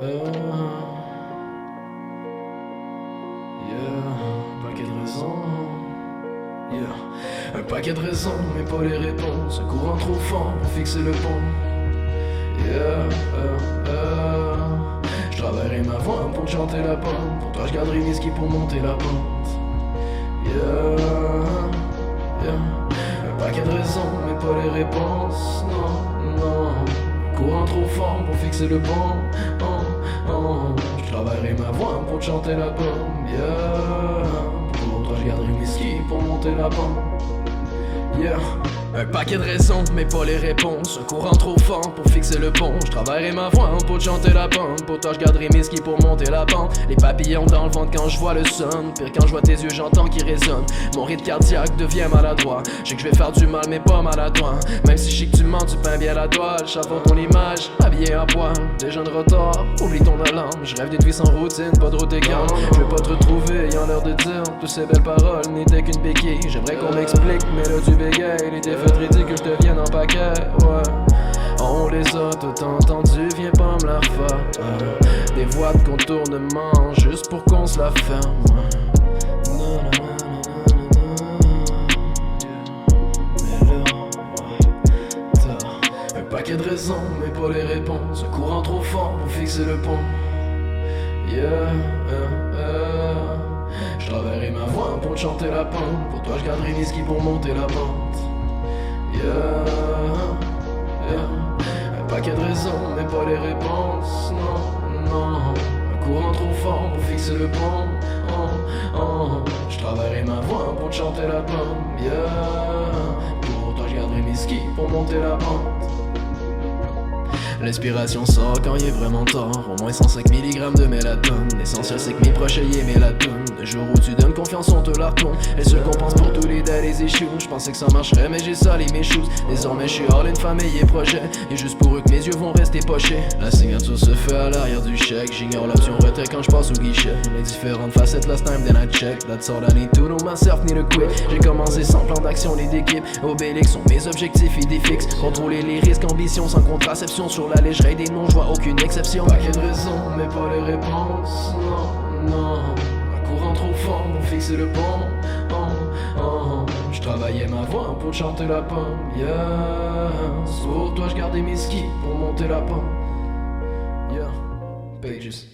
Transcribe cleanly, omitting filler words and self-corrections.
Un paquet de raisons. Un paquet de raisons, mais pas les réponses. Un courant trop fort pour fixer le pont. Je travaillerai ma voix pour chanter la pente. Pour toi je garderai mes skis pour monter la pente. Un paquet de raisons, mais pas les réponses. Non. Un courant trop fort pour fixer le pont. Je travaillerai ma voix pour chanter la pomme. Pour toi je garderai mes skis pour monter la pente. Un paquet de raisons, mais pas les réponses. Un courant trop fort pour fixer le pont. Je travaillerai ma voix pour chanter la pomme. Pour toi je garderai mes skis pour monter la pente. Les papillons dans le ventre quand je vois le sun. Pire quand je vois tes yeux j'entends qu'ils résonnent. Mon rythme cardiaque devient maladroit. Je sais que je vais faire du mal mais pas maladroit. Même si je sais que tu mens, tu peins bien la toile. J'avance ton image, habillé à poil. Des jeunes retards, oublie ton alarme. Je rêve d'une vie sans routine, pas de route égale. Je veux pas te retrouver, ayant l'air de dire toutes ces belles paroles n'étaient qu'une béquille. J'aimerais qu'on m'explique, mais là tu bégayes. Les défaites ridicules deviennent en paquet, On les a tout entendus, viens pas me la refaire. Des voix de contournement, juste pour qu'on se la ferme. Un paquet de raisons, mais pas les réponses. Un courant trop fort pour fixer le pont. Je travaillerai ma voix pour chanter la pente. Pour toi je garderai mes skis pour monter la pente. Un paquet de raisons, mais pas les réponses. Non. Un courant trop fort pour fixer le pont. Je travaillerai ma voix pour chanter la pomme. Pour toi je garderai mes skis pour monter la pente. L'inspiration sort quand il est vraiment tard. Au moins 105 mg de mélatone. L'essentiel c'est que mes proches aient mélatone. Le jour où tu donnes confiance on te la retourne. Elle se compense pour tous les daddies issues. J'pensais que ça marcherait mais j'ai salé mes shoes. Désormais j'suis all in famille et projet. Et juste pour eux que mes yeux vont rester pochés. La signature se fait à l'arrière du chèque. J'ignore l'option retrait quand j'passe au guichet. Les différentes facettes last time then I check. That's all I need to know myself need to quit. J'ai commencé sans plan d'action ni d'équipe. Obélix sont mes objectifs idées fixes. Contrôler les risques, ambition sans contraception. Sur la légèreté des noms, j'vois aucune exception. Paquet de raisons, mais pas les réponses. Non. Un courant trop fort pour fixer le pont. Je travaillais ma voix pour chanter la pomme. Pour toi je gardais mes skis pour monter la pente. Pages.